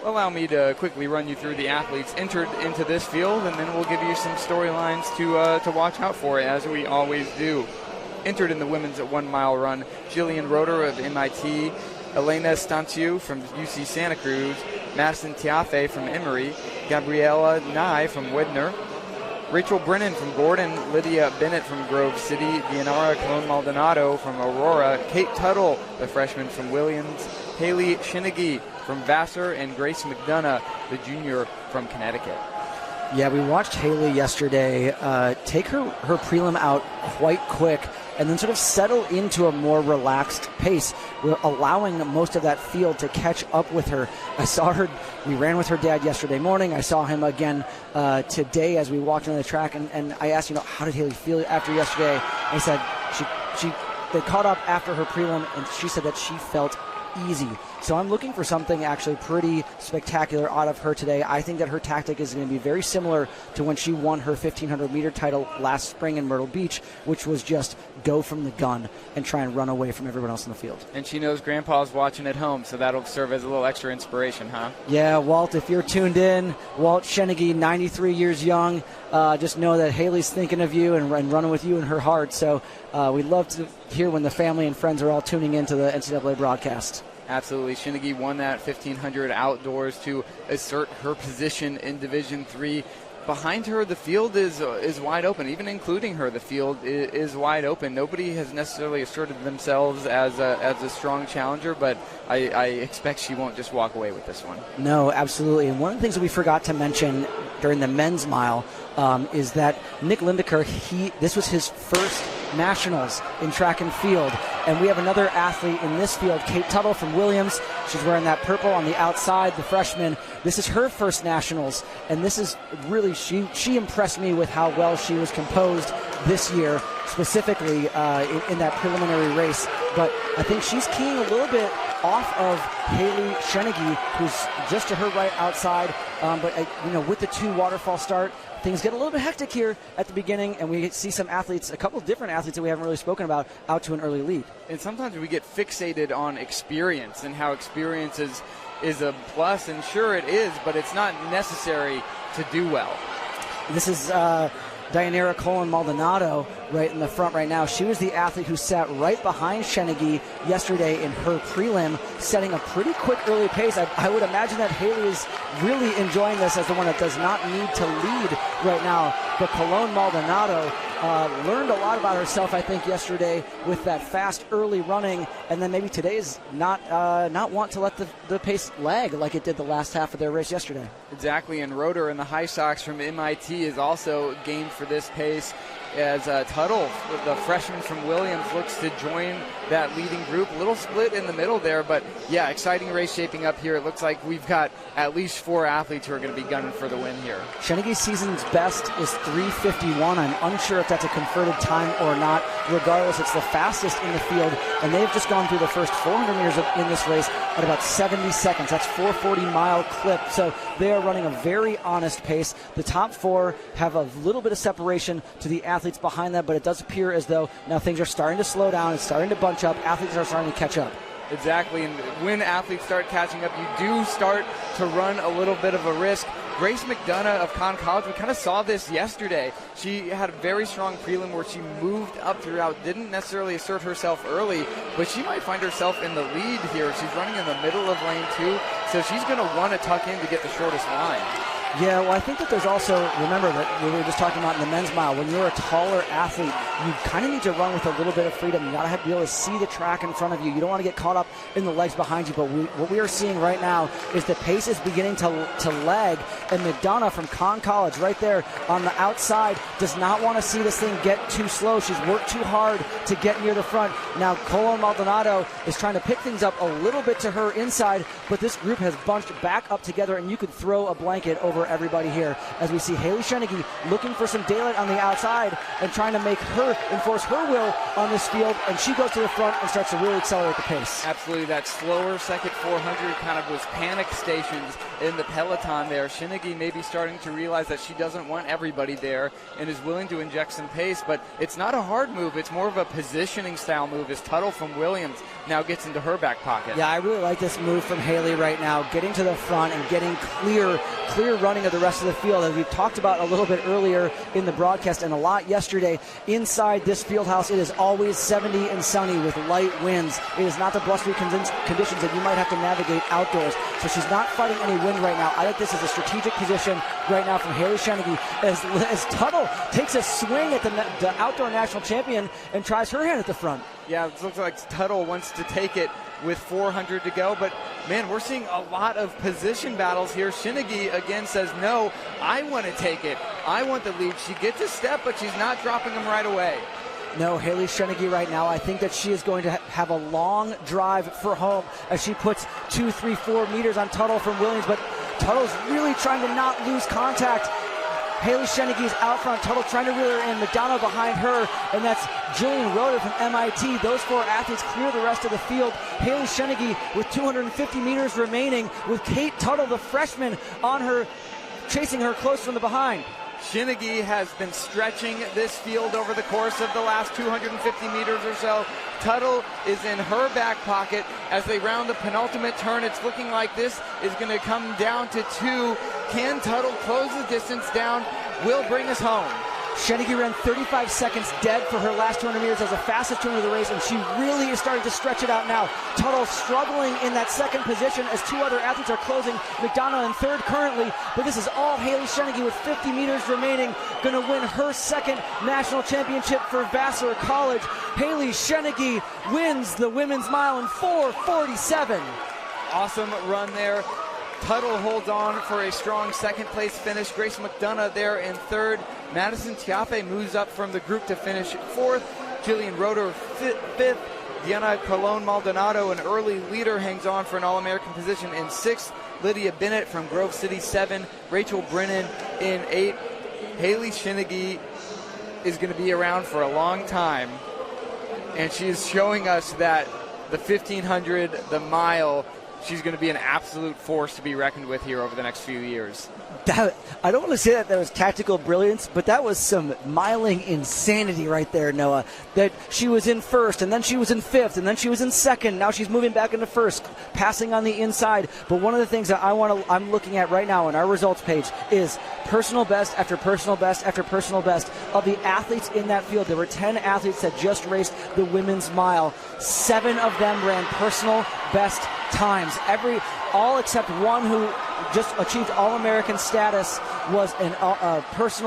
allow me to quickly run you through the athletes entered into this field, and then we'll give you some storylines to watch out for, as we always do. Entered in the women's 1 mile run, Jillian Roeder of MIT, Elena Stanciu from UC Santa Cruz, Madison Tiafe from Emory, Gabriela Nye from Widner, Rachel Brennan from Gordon, Lydia Bennett from Grove City, Dianara Colon-Maldonado from Aurora, Kate Tuttle, the freshman from Williams, Haley Shinagi from Vassar, and Grace McDonough, the junior from Connecticut. Yeah, we watched Haley yesterday take her prelim out quite quick and then sort of settle into a more relaxed pace. We're allowing most of that field to catch up with her. I saw her, we ran with her dad yesterday morning. I saw him again today as we walked on the track, and I asked, how did Haley feel after yesterday? And he said they caught up after her prelim, and she said that she felt easy. So I'm looking for something actually pretty spectacular out of her today. I think that her tactic is going to be very similar to when she won her 1,500 meter title last spring in Myrtle Beach, which was just go from the gun and try and run away from everyone else in the field. And she knows Grandpa's watching at home, so that'll serve as a little extra inspiration, huh? Yeah, Walt, if you're tuned in, Walt Shenegi, 93 years young, just know that Haley's thinking of you and running with you in her heart. So we'd love to hear when the family and friends are all tuning into the NCAA broadcast. Absolutely. Shinagi won that 1,500 outdoors to assert her position in Division III. Behind her, the field is wide open. Even including her, the field is wide open. Nobody has necessarily asserted themselves as a strong challenger, but I expect she won't just walk away with this one. No, absolutely. And one of the things that we forgot to mention during the men's mile is that Nick Lindeker, this was his first nationals in track and field. And we have another athlete in this field, Kate Tuttle from Williams. She's wearing that purple on the outside, the freshman. This is her first nationals, and this is really, she impressed me with how well she was composed this year, specifically in that preliminary race. But I think she's keying a little bit off of Haley Shenegi, who's just to her right outside. But with the 2 waterfall start, things get a little bit hectic here at the beginning, and we see some athletes, a couple of different athletes that we haven't really spoken about, out to an early lead. And sometimes we get fixated on experience and how experience is a plus, and sure it is, but it's not necessary to do well. This is Dianara Colon-Maldonado right in the front right now. She was the athlete who sat right behind Shenegi yesterday in her prelim, setting a pretty quick early pace. I would imagine that Haley is really enjoying this as the one that does not need to lead right now. But Colon-Maldonado learned a lot about herself, I think, yesterday with that fast early running, and then maybe today is not want to let the pace lag like it did the last half of their race yesterday. Exactly, and Roeder in the high socks from MIT is also gained for this pace, as Tuttle, the freshman from Williams, looks to join that leading group. A little split in the middle there, but yeah, exciting race shaping up here. It looks like we've got at least 4 athletes who are going to be gunning for the win here. Shenegi's season's best is 3:51. I'm unsure if that's a converted time or not. Regardless, it's the fastest in the field, and they've just gone through the first 400 meters in this race at about 70 seconds. That's 440-mile clip, so they are running a very honest pace. The top 4 have a little bit of separation to the athletes behind them, but it does appear as though now things are starting to slow down. It's starting to bunch up. Athletes are starting to catch up. Exactly, and when athletes start catching up, you do start to run a little bit of a risk. Grace McDonough of Conn College, we kind of saw this yesterday. She had a very strong prelim where she moved up throughout, didn't necessarily assert herself early, but she might find herself in the lead here. She's running in the middle of lane 2, so she's going to want to tuck in to get the shortest line. Yeah, well, I think that there's also, remember that we were just talking about in the men's mile, when you're a taller athlete, you kind of need to run with a little bit of freedom. You got to be able to see the track in front of you. You don't want to get caught up in the legs behind you, but what we are seeing right now is the pace is beginning to lag, and McDonough from Conn College right there on the outside does not want to see this thing get too slow. She's worked too hard to get near the front. Now Colon-Maldonado is trying to pick things up a little bit to her inside, but this group has bunched back up together, and you could throw a blanket over everybody here as we see Haley Shenegi looking for some daylight on the outside and trying to enforce her will on this field, and she goes to the front and starts to really accelerate the pace. Absolutely, that slower second 400 kind of was panic stations in the peloton there. Shinagi may be starting to realize that she doesn't want everybody there and is willing to inject some pace, but it's not a hard move. It's more of a positioning style move as Tuttle from Williams now gets into her back pocket. Yeah, I really like this move from Haley right now, getting to the front and getting clear running of the rest of the field. As we've talked about a little bit earlier in the broadcast and a lot yesterday, inside this field house, it is always 70 and sunny with light winds. It is not the blustery conditions that you might have to navigate outdoors. So she's not fighting any wind right now. I think this is a strategic position right now from Haley Shenegi as Tuttle takes a swing at the outdoor national champion and tries her hand at the front. Yeah, it looks like Tuttle wants to take it with 400 to go, but man, we're seeing a lot of position battles here. Shinagi again says, no, I want to take it. I want the lead. She gets a step, but she's not dropping them right away. No, Haley Shenegi right now, I think that she is going to have a long drive for home as she puts 2, 3, 4 meters on Tuttle from Williams, but Tuttle's really trying to not lose contact. Haley Shenegi is out front. Tuttle trying to reel her in. McDonough behind her, and that's Jillian Roeder from MIT. Those 4 athletes clear the rest of the field. Haley Shenegi with 250 meters remaining with Kate Tuttle, the freshman, on her, chasing her close from the behind. Shinagi has been stretching this field over the course of the last 250 meters or so. Tuttle is in her back pocket as they round the penultimate turn. It's looking like this is going to come down to 2. Can Tuttle close the distance down? Will bring us home. Shenegi ran 35 seconds dead for her last 200 meters as the fastest turn of the race, and she really is starting to stretch it out now. Tuttle struggling in that second position as 2 other athletes are closing. McDonough in third currently, but this is all Haley Shenegi with 50 meters remaining, going to win her second national championship for Vassar College. Haley Shenegi wins the women's mile in 4:47. Awesome run there. Tuttle holds on for a strong second-place finish. Grace McDonough there in third. Madison Tiafe moves up from the group to finish 4th. Jillian Roeder 5th. Diana Colon Maldonado, an early leader, hangs on for an All-American position in 6th. Lydia Bennett from Grove City 7. Rachel Brennan in 8th. Haley Shenegi is going to be around for a long time, and she is showing us that the 1500, the mile, she's going to be an absolute force to be reckoned with here over the next few years. I don't want to say that was tactical brilliance, but that was some miling insanity right there, Noah. That she was in first, and then she was in 5th, and then she was in 2nd. Now she's moving back into 1st, passing on the inside. But one of the things that I'm looking at right now on our results page is personal best after personal best after personal best of the athletes in that field. There were 10 athletes that just raced the women's mile. 7 of them ran personal best times. All except one who just achieved All-American status was a personal